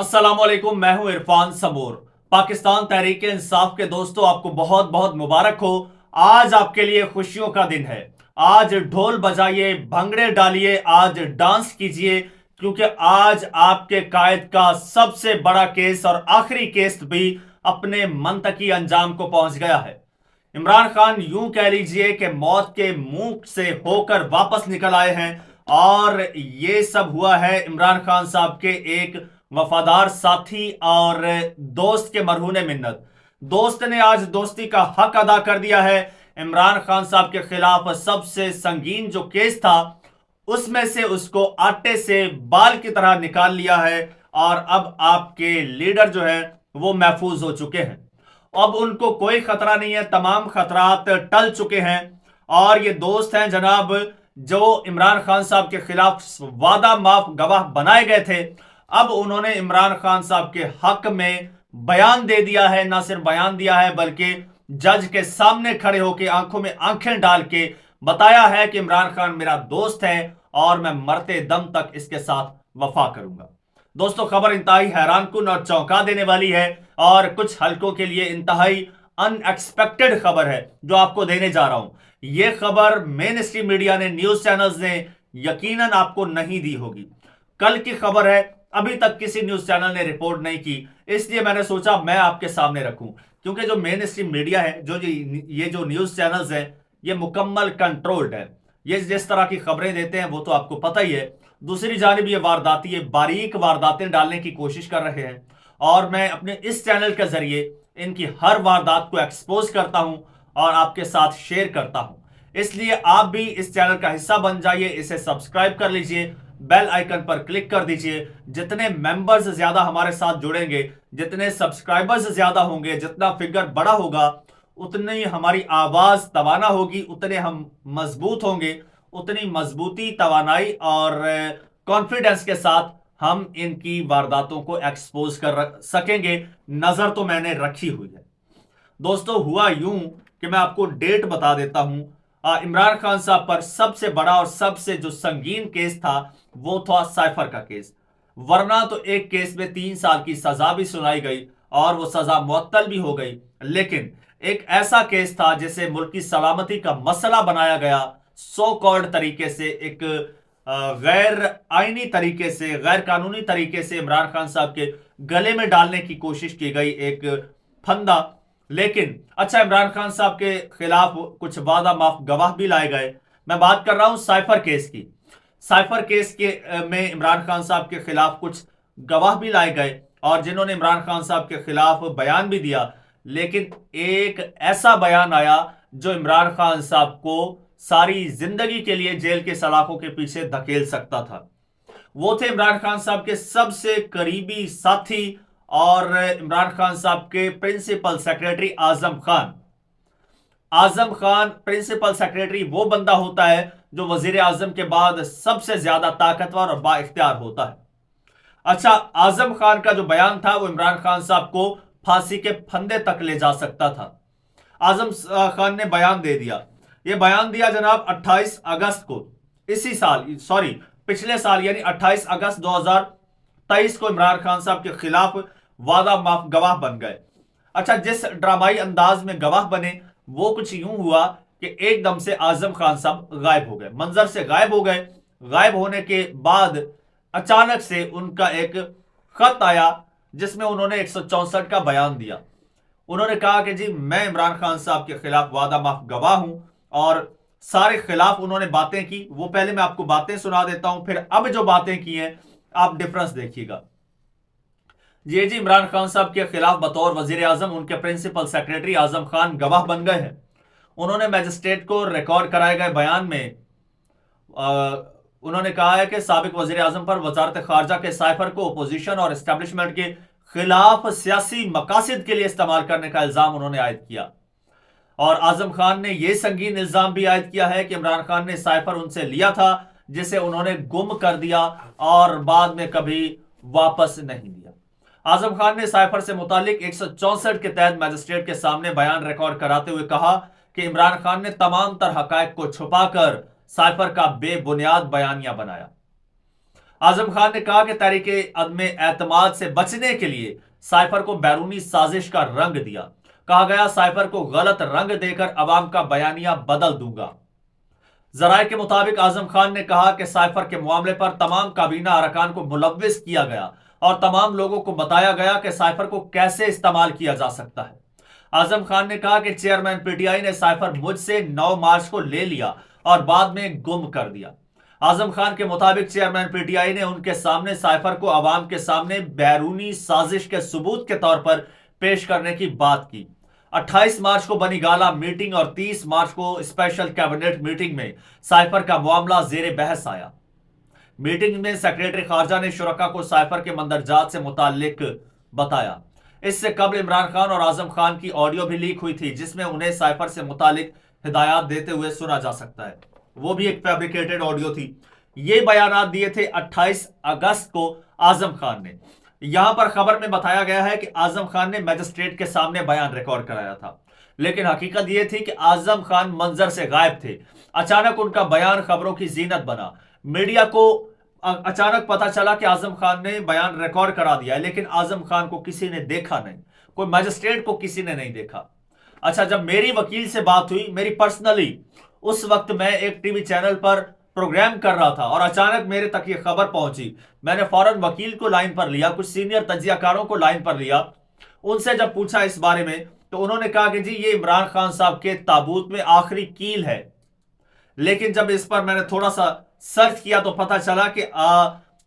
अस्सलामुअलैकुम, मैं हूं इरफान समूर। पाकिस्तान तहरीक इंसाफ के दोस्तों, आपको बहुत बहुत मुबारक हो। आज आपके लिए खुशियों का दिन है। आज ढोल बजाइए, भंगड़े डालिए, आज डांस कीजिए, क्योंकि आज आपके कायद का सबसे बड़ा केस और आखिरी केस भी अपने मंतकी अंजाम को पहुंच गया है। इमरान खान यूं कह लीजिए कि मौत के मुंह से होकर वापस निकल आए हैं। और ये सब हुआ है इमरान खान साहब के एक वफादार साथी और दोस्त के मरहूने मिन्नत। दोस्त ने आज दोस्ती का हक अदा कर दिया है। इमरान खान साहब के खिलाफ सबसे संगीन जो केस था उसमें से उसको आटे से बाल की तरह निकाल लिया है। और अब आपके लीडर जो है वो महफूज हो चुके हैं। अब उनको कोई खतरा नहीं है, तमाम खतरात टल चुके हैं। और ये दोस्त हैं जनाब, जो इमरान खान साहब के खिलाफ वादा माफ गवाह बनाए गए थे, अब उन्होंने इमरान खान साहब के हक में बयान दे दिया है। ना सिर्फ बयान दिया है बल्कि जज के सामने खड़े होकर आंखों में आंखें डाल के बताया है कि इमरान खान मेरा दोस्त है और मैं मरते दम तक इसके साथ वफा करूंगा। दोस्तों, खबर इंतहाई हैरानकुन और चौंका देने वाली है और कुछ हलकों के लिए इंतहाई अनएक्सपेक्टेड खबर है जो आपको देने जा रहा हूं। यह खबर मेन स्ट्रीम मीडिया ने, न्यूज चैनल्स ने यकीनन आपको नहीं दी होगी। कल की खबर है, अभी तक किसी न्यूज चैनल ने रिपोर्ट नहीं की, इसलिए मैंने सोचा मैं आपके सामने रखूं। क्योंकि जो मेन स्ट्रीम मीडिया है, ये जो न्यूज चैनल्स हैं, ये मुकम्मल कंट्रोल्ड है। ये जिस तरह की खबरें देते हैं वो तो आपको पता ही है। दूसरी जानिब ये वारदाती, ये बारीक वारदातें डालने की कोशिश कर रहे हैं और मैं अपने इस चैनल के जरिए इनकी हर वारदात को एक्सपोज करता हूं और आपके साथ शेयर करता हूं। इसलिए आप भी इस चैनल का हिस्सा बन जाइए, इसे सब्सक्राइब कर लीजिए, बेल आइकन पर क्लिक कर दीजिए। जितने मेंबर्स ज्यादा हमारे साथ जुड़ेंगे, जितने सब्सक्राइबर्स ज्यादा होंगे, जितना फिगर बड़ा होगा, उतनी हमारी आवाज तवाना होगी, उतने हम मजबूत होंगे, उतनी मजबूती, तवानाई और कॉन्फिडेंस के साथ हम इनकी वारदातों को एक्सपोज कर सकेंगे। नजर तो मैंने रखी हुई है। दोस्तों, हुआ यूं कि मैं आपको डेट बता देता हूं। इमरान खान साहब पर सबसे बड़ा और सबसे जो संगीन केस था वो था साइफर का केस। वरना तो एक केस में 3 साल की सजा भी सुनाई गई और वो सजा मुअत्तल भी हो गई, लेकिन एक ऐसा केस था जिसे मुल्क की सलामती का मसला बनाया गया। सो कॉल्ड तरीके से, एक गैर आईनी तरीके से, गैर कानूनी तरीके से इमरान खान साहब के गले में डालने की कोशिश की गई एक फंदा। लेकिन अच्छा, इमरान खान साहब के खिलाफ कुछ वादा माफ गवाह भी लाए गए। मैं बात कर रहा हूं साइफर केस की। साइफर केस के में इमरान खान साहब के खिलाफ कुछ गवाह भी लाए गए और जिन्होंने इमरान खान साहब के खिलाफ बयान भी दिया। लेकिन एक ऐसा बयान आया जो इमरान खान साहब को सारी जिंदगी के लिए जेल के सलाखों के पीछे धकेल सकता था। वो थे इमरान खान साहब के सबसे करीबी साथी और इमरान खान साहब के principal secretary Azam Khan. Azam Khan principal secretary वो बंदा होता है जो वजीर आजम के बाद सबसे ज्यादा ताकतवर और बाइख्तियार होता है। अच्छा, आजम खान का जो बयान था वो इमरान खान साहब को फांसी के फंदे तक ले जा सकता था। आजम खान ने बयान दे दिया। ये बयान दिया जनाब 28 अगस्त को, इसी साल, सॉरी पिछले साल, यानी 28 अगस्त 2023 को इमरान खान साहब के खिलाफ वादा माफ गवाह बन गए। अच्छा, जिस ड्रामाई अंदाज में गवाह बने वो कुछ यूं हुआ कि एकदम से आजम खान साहब गायब हो गए, मंजर से गायब हो गए। गायब होने के बाद अचानक से उनका एक खत आया जिसमें उन्होंने 164 का बयान दिया। उन्होंने कहा कि जी, मैं इमरान खान साहब के खिलाफ वादा माफ गवाह हूं और सारे खिलाफ उन्होंने बातें की। वो पहले मैं आपको बातें सुना देता हूं, फिर अब जो बातें की हैं आप डिफरेंस देखिएगा। ये जी, इमरान खान साहब के खिलाफ बतौर वजीर आजम उनके प्रिंसिपल सेक्रेटरी आजम खान गवाह बन गए हैं। उन्होंने मैजिस्ट्रेट को रिकॉर्ड कराए गए बयान में उन्होंने कहा है कि साबिक वजीर आजम पर वजारत खारजा के साइफर को अपोजिशन और एस्टेब्लिशमेंट के खिलाफ सियासी मकासद के लिए इस्तेमाल करने का इल्जाम उन्होंने आयद किया। और आजम खान ने यह संगीन इल्जाम भी आयद किया है कि इमरान खान ने साइफर उनसे लिया था जिसे उन्होंने गुम कर दिया और बाद में कभी वापस नहीं दिया। आजम खान ने साइफर से मुतालिक 164 के तहत मैजिस्ट्रेट के सामने बयान रिकॉर्ड कराते हुए कहा कि इमरान खान ने तमाम तर हकायक को छुपाकर साइफर का बेबुनियाद बयानिया बनाया। आजम खान ने कहा कि तहरीके अदम एतमाद से बचने के लिए साइफर को बैरूनी साजिश का रंग दिया। कहा गया साइफर को गलत रंग देकर अवाम का बयानिया बदल दूंगा। जराये के मुताबिक आजम खान ने कहा कि साइफर के मामले पर तमाम काबीना अरकान को मुलव्विस किया गया और तमाम लोगों को बताया गया कि साइफर को कैसे इस्तेमाल किया जा सकता है। आजम खान ने कहा कि चेयरमैन पीटीआई ने साइफर मुझसे 9 मार्च को ले लिया और बाद में गुम कर दिया। आजम खान के मुताबिक चेयरमैन पीटीआई ने उनके सामने साइफर को अवाम के सामने बैरूनी साजिश के सबूत के तौर पर पेश करने की बात की। 28 मार्च को बनी गाला मीटिंग और 30 मार्च को स्पेशल कैबिनेट मीटिंग में साइफर का मामला जेर बहस आया। मीटिंग में सेक्रेटरी खारजा ने शुरका को साइफर के मंदरजात से मुताल्लिक बताया। इससे कबल इमरान खान और आजम खान की ऑडियो भी लीक हुई थी जिसमें उन्हें साइफर से मुताल्लिक हिदायत देते हुए सुना जा सकता है। वो भी एक फैब्रिकेटेड ऑडियो थी। ये बयानात दिए थे 28 अगस्त को आजम खान ने। यहां पर खबर में बताया गया है कि आजम खान ने मजिस्ट्रेट के सामने बयान रिकॉर्ड कराया था, लेकिन हकीकत यह थी कि आजम खान मंजर से गायब थे। अचानक उनका बयान खबरों की जीनत बना। मीडिया को अचानक पता चला कि आजम खान ने बयान रिकॉर्ड करा दिया है, लेकिन आजम खान को किसी ने देखा नहीं, कोई मजिस्ट्रेट को किसी ने नहीं देखा। अच्छा, जब मेरी वकील से बात हुई, मेरी पर्सनली, उस वक्त मैं एक टीवी चैनल पर प्रोग्राम कर रहा था और अचानक मेरे तक ये खबर पहुंची। मैंने फौरन वकील को लाइन पर लिया, कुछ सीनियर तजियाकारों को लाइन पर लिया। उनसे जब पूछा इस बारे में तो उन्होंने कहा कि जी ये इमरान खान साहब के ताबूत में आखिरी कील है। लेकिन जब इस पर मैंने थोड़ा सा सर्च किया तो पता चला कि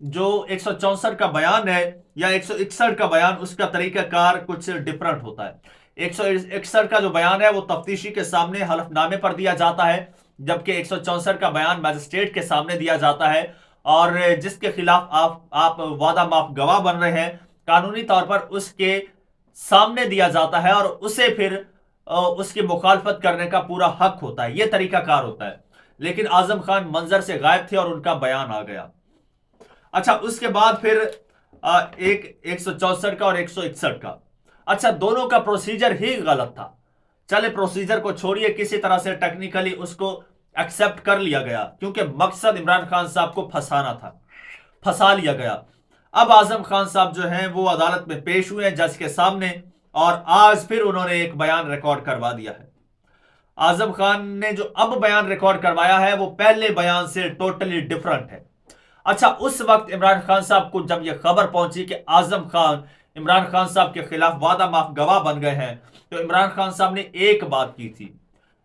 जो 164 का बयान है या 161 का बयान, उसका तरीकाकार कुछ डिफरेंट होता है। 161 का जो बयान है वो तफ्तीशी के सामने हलफनामे पर दिया जाता है, जबकि 164 का बयान मजिस्ट्रेट के सामने दिया जाता है और जिसके खिलाफ आप वादा माफ गवाह बन रहे हैं, कानूनी तौर पर उसके सामने दिया जाता है और उसे फिर उसकी मुखालफत करने का पूरा हक होता है। यह तरीकाकार होता है। लेकिन आजम खान मंजर से गायब थे और उनका बयान आ गया। अच्छा, उसके बाद फिर एक 164 का और 161 का। अच्छा, दोनों का प्रोसीजर ही गलत था। चले प्रोसीजर को छोड़िए, किसी तरह से टेक्निकली उसको एक्सेप्ट कर लिया गया क्योंकि मकसद इमरान खान साहब को फंसाना था, फंसा लिया गया। अब आजम खान साहब जो हैं वो अदालत में पेश हुए हैं जज के सामने और आज फिर उन्होंने एक बयान रिकॉर्ड करवा दिया है। आजम खान ने जो अब बयान रिकॉर्ड करवाया है वो पहले बयान से टोटली डिफरेंट है। अच्छा, उस वक्त इमरान खान साहब को जब यह खबर पहुंची कि आजम खान इमरान खान साहब के खिलाफ वादा माफ गवाह बन गए हैं, तो इमरान खान साहब ने एक बात की थी।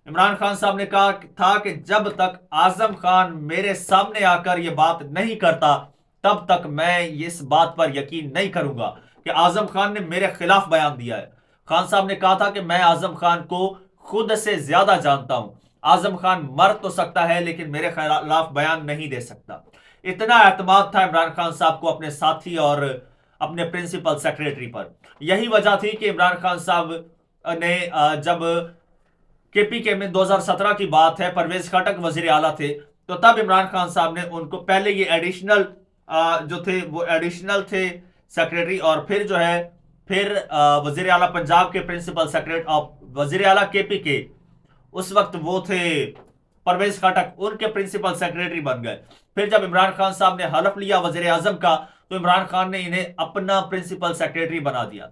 इमरान खान साहब ने कहा था कि जब तक आजम खान मेरे सामने आकर यह बात नहीं करता तब तक मैं इस बात पर यकीन नहीं करूंगा कि आजम खान ने मेरे खिलाफ बयान दिया है। खान साहब ने कहा था कि मैं आजम खान को खुद से ज्यादा जानता हूं। आजम खान मर तो सकता है लेकिन मेरे खिलाफ बयान नहीं दे सकता। इतना एतमाद था इमरान खान साहब को अपने साथी और अपने प्रिंसिपल सेक्रेटरी पर। यही वजह थी कि इमरान खान साहब ने जब केपीके में 2017 की बात है, परवेज खटक वजीर आला थे, तो तब इमरान खान साहब ने उनको पहले ये एडिशनल जो थे वो एडिशनल थे सेक्रेटरी और फिर जो है फिर वजीर आला पंजाब के प्रिंसिपल सेक्रेटरी वजीर आला केपीके उस वक्त वो थे परवेज खटक, उनके प्रिंसिपल सेक्रेटरी बन गए। फिर जब इमरान खान साहब ने हलफ लिया वजीर आजम का तो इमरान खान ने इन्हें अपना प्रिंसिपल सेक्रेटरी बना दिया।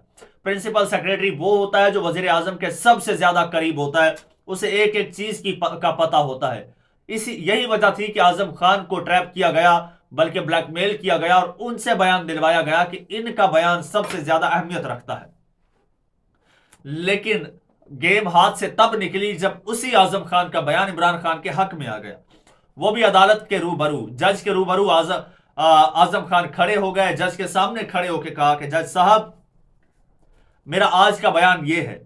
प्रिंसिपल सेक्रेटरी वो होता है जो वजीर आजम के सबसे ज्यादा करीब होता है, उसे एक एक चीज का पता होता है। यही वजह थी कि आजम खान को ट्रैप किया गया, बल्कि ब्लैकमेल किया गया और उनसे बयान दिलवाया गया कि इनका बयान सबसे ज्यादा अहमियत रखता है। लेकिन गेम हाथ से तब निकली जब उसी आजम खान का बयान इमरान खान के हक में आ गया, वो भी अदालत के रूबरू, जज के रूबरू। आजम खान खड़े हो गए, जज के सामने खड़े होकर कहा कि जज साहब मेरा आज का बयान ये है।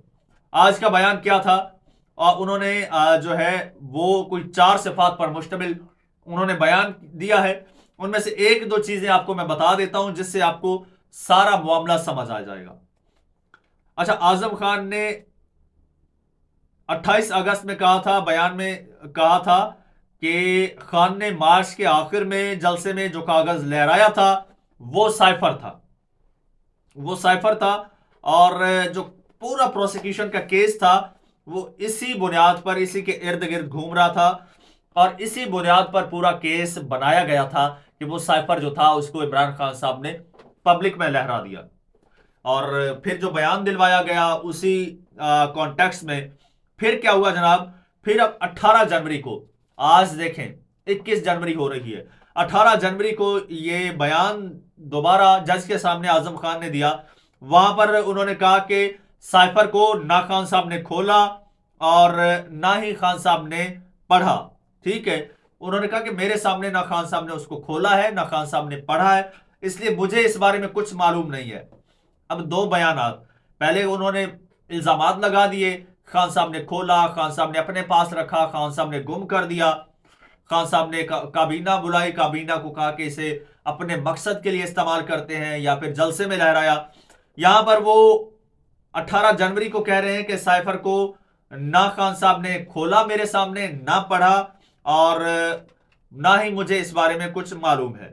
आज का बयान क्या था? और उन्होंने जो है वो कोई 4 सिफात पर मुश्तमिल उन्होंने बयान दिया है। उनमें से एक दो चीजें आपको मैं बता देता हूं जिससे आपको सारा मामला समझ आ जाएगा। अच्छा, आजम खान ने 28 अगस्त में कहा था, बयान में कहा था कि खान ने मार्च के आखिर में जलसे में जो कागज लहराया था वो साइफर था, वो साइफर था और जो पूरा प्रोसिक्यूशन का केस था वो इसी बुनियाद पर, इसी के इर्द गिर्द घूम रहा था। और इसी बुनियाद पर पूरा केस बनाया गया था कि वो साइफर जो था उसको इमरान खान साहब ने पब्लिक में लहरा दिया। और फिर जो बयान दिलवाया गया उसी कॉन्टेक्स्ट में फिर क्या हुआ जनाब, फिर अब 18 जनवरी को, आज देखें 21 जनवरी हो रही है, 18 जनवरी को ये बयान दोबारा जज के सामने आजम खान ने दिया। वहां पर उन्होंने कहा कि साइफर को ना खान साहब ने खोला और ना ही खान साहब ने पढ़ा। ठीक है, उन्होंने कहा कि मेरे सामने ना खान साहब ने उसको खोला है ना खान साहब ने पढ़ा है, इसलिए मुझे इस बारे में कुछ मालूम नहीं है। अब दो बयानात, पहले उन्होंने इल्जामात लगा दिए, खान साहब ने खोला, खान साहब ने अपने पास रखा, खान साहब ने गुम कर दिया, खान साहब ने काबीना बुलाई, काबीना को कहा कि इसे अपने मकसद के लिए इस्तेमाल करते हैं, या फिर जलसे में लहराया। यहां पर वो 18 जनवरी को कह रहे हैं कि साइफर को ना खान साहब ने खोला मेरे सामने, ना पढ़ा, और ना ही मुझे इस बारे में कुछ मालूम है।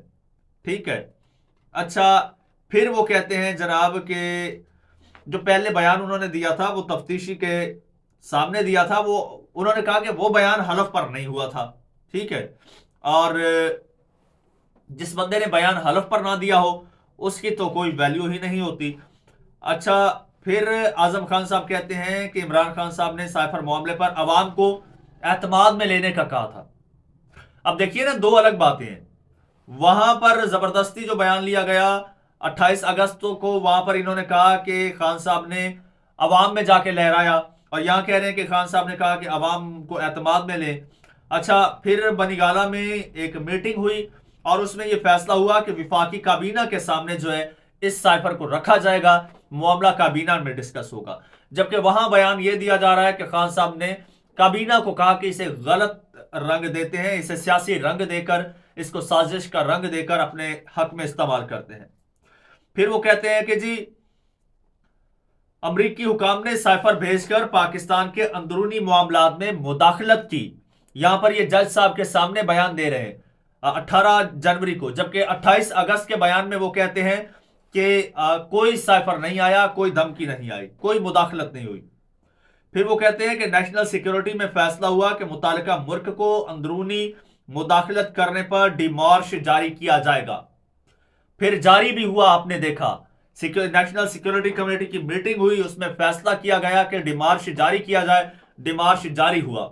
ठीक है, अच्छा, फिर वो कहते हैं जनाब कि जो पहले बयान उन्होंने दिया था वो तफ्तीशी के सामने दिया था, वो उन्होंने कहा कि वो बयान हलफ पर नहीं हुआ था। ठीक है, और जिस बंदे ने बयान हलफ पर ना दिया हो उसकी तो कोई वैल्यू ही नहीं होती। अच्छा, फिर आजम खान साहब कहते हैं कि इमरान खान साहब ने साइफर मामले पर अवाम को एतमाद में लेने का कहा था। अब देखिए ना, दो अलग बातें हैं। वहां पर जबरदस्ती जो बयान लिया गया 28 अगस्त को, वहां पर इन्होंने कहा कि खान साहब ने अवाम में जाके लहराया, और यहां कह रहे हैं कि खान साहब ने कहा कि अवाम को एतमाद में ले। अच्छा, फिर बनीगाला में एक मीटिंग हुई और उसमें यह फैसला हुआ कि विफाकी काबीना के सामने जो है इस साइफर को रखा जाएगा, मामला काबीना में डिस्कस होगा। जबकि वहां बयान यह दिया जा रहा है कि खान साहब ने काबीना को कहा कि इसे गलत रंग देते हैं, इसे सियासी रंग देकर, इसको साजिश का रंग देकर अपने हक में इस्तेमाल करते हैं। फिर वो कहते हैं कि जी अमरीकी हुकाम ने साइफर भेजकर पाकिस्तान के अंदरूनी मामलात में मुदाखलत की। यहां पर ये जज साहब के सामने बयान दे रहे हैं 18 जनवरी को, जबकि 28 अगस्त के बयान में वो कहते हैं कि कोई साइफर नहीं आया, कोई धमकी नहीं आई, कोई मुदाखलत नहीं हुई। फिर वो कहते हैं कि नेशनल सिक्योरिटी में फैसला हुआ कि मुतालिका मुल्क को अंदरूनी मुदाखलत करने पर डिमार्श जारी किया जाएगा। फिर जारी भी हुआ, आपने देखा, नेशनल सिक्योरिटी कमेटी की मीटिंग हुई, उसमें फैसला किया गया कि डिमार्श जारी किया जाए, डिमार्श जारी हुआ।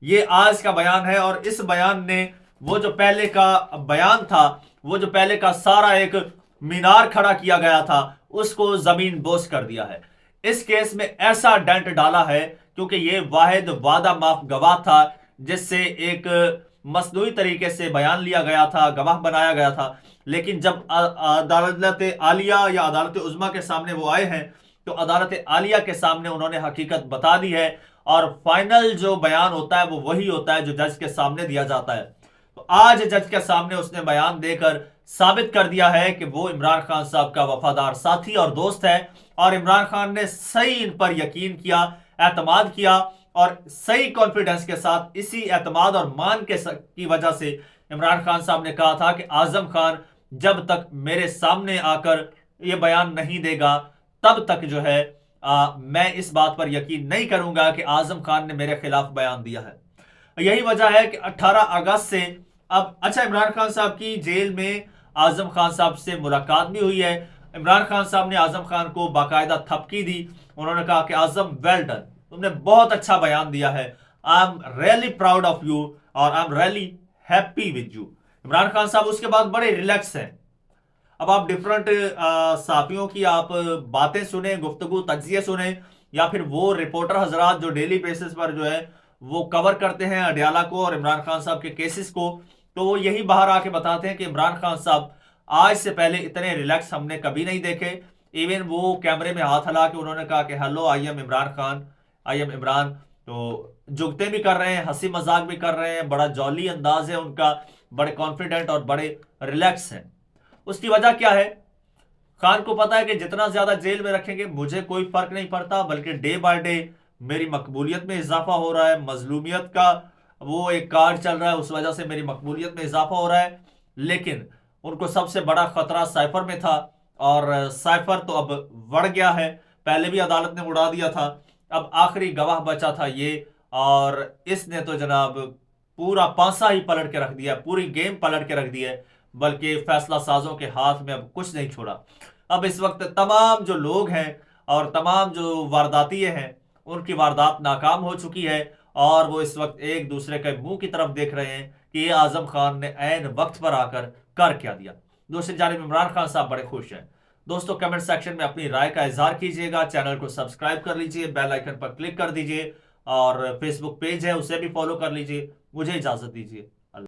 ये आज का बयान है, और इस बयान ने वो जो पहले का बयान था, वो जो पहले का सारा एक मीनार खड़ा किया गया था, उसको जमीन बोस कर दिया है। इस केस में ऐसा डेंट डाला है क्योंकि ये वाहिद वादा माफ गवाह था जिससे एक मसनूई तरीके से बयान लिया गया था, गवाह बनाया गया था। लेकिन जब अदालत आलिया या अदालत उज़्मा के सामने वो आए हैं तो अदालत आलिया के सामने उन्होंने हकीकत बता दी है, और फाइनल जो बयान होता है वो वही होता है जो जज के सामने दिया जाता है। तो आज जज के सामने उसने बयान देकर साबित कर दिया है कि वो इमरान खान साहब का वफादार साथी और दोस्त है, और इमरान खान ने सही इन पर यकीन किया, एतमाद किया, और सही कॉन्फिडेंस के साथ इसी एतमाद और मान की वजह से इमरान खान साहब ने कहा था कि आजम खान जब तक मेरे सामने आकर ये बयान नहीं देगा तब तक जो है मैं इस बात पर यकीन नहीं करूंगा कि आजम खान ने मेरे खिलाफ बयान दिया है। यही वजह है कि 18 अगस्त से अब, अच्छा, इमरान खान साहब की जेल में आजम खान साहब से मुलाकात भी हुई है। इमरान खान साहब ने आजम खान को बाकायदा थपकी दी, उन्होंने कहा कि आजम वेल डन, तुमने बहुत अच्छा बयान दिया है, I am really proud of you और I am really happy with you. Imran Khan साहब उसके बाद बड़े रिलैक्स हैं। अब आप डिफरेंट साफियों की आप बातें सुने, गुफ्तगू तज्जिए सुने, या फिर वो रिपोर्टर हजरात जो डेली बेसिस पर जो है वो कवर करते हैं अडियाला को और इमरान खान साहब के केसेस को, तो वो यही बाहर आके बताते हैं कि इमरान खान साहब आज से पहले इतने रिलैक्स हमने कभी नहीं देखे। इवन वो कैमरे में हाथ हिला के उन्होंने कहा कि hello, I am Imran Khan, I am Imran, तो जुगते भी कर रहे हैं, हंसी मजाक भी कर रहे हैं, बड़ा जॉली अंदाज है उनका, बड़े कॉन्फिडेंट और बड़े रिलैक्स हैं। उसकी वजह क्या है? खान को पता है कि जितना ज्यादा जेल में रखेंगे मुझे कोई फर्क नहीं पड़ता, बल्कि डे बाय डे मेरी मकबूलियत में इजाफा हो रहा है, मजलूमियत का वो एक कार्ड चल रहा है, उस वजह से मेरी मकबूलियत में इजाफा हो रहा है। लेकिन उनको सबसे बड़ा खतरा साइफर में था, और साइफर तो अब बढ़ गया है, पहले भी अदालत ने उड़ा दिया था, अब आखिरी गवाह बचा था ये, और इसने तो जनाब पूरा पासा ही पलट के रख दिया, पूरी गेम पलट के रख दी है, बल्कि फैसला साजों के हाथ में अब कुछ नहीं छोड़ा। अब इस वक्त तमाम जो लोग हैं और तमाम जो वारदातियां हैं, उनकी वारदात नाकाम हो चुकी है और वो इस वक्त एक दूसरे के मुंह की तरफ देख रहे हैं कि ये आजम खान ने ऐन वक्त पर आकर कर क्या दिया। दूसरी जानिब इमरान खान साहब बड़े खुश हैं। दोस्तों कमेंट सेक्शन में अपनी राय का इजहार कीजिएगा, चैनल को सब्सक्राइब कर लीजिए, बेल आइकन पर क्लिक कर दीजिए और फेसबुक पेज है उसे भी फॉलो कर लीजिए। मुझे इजाजत दीजिए।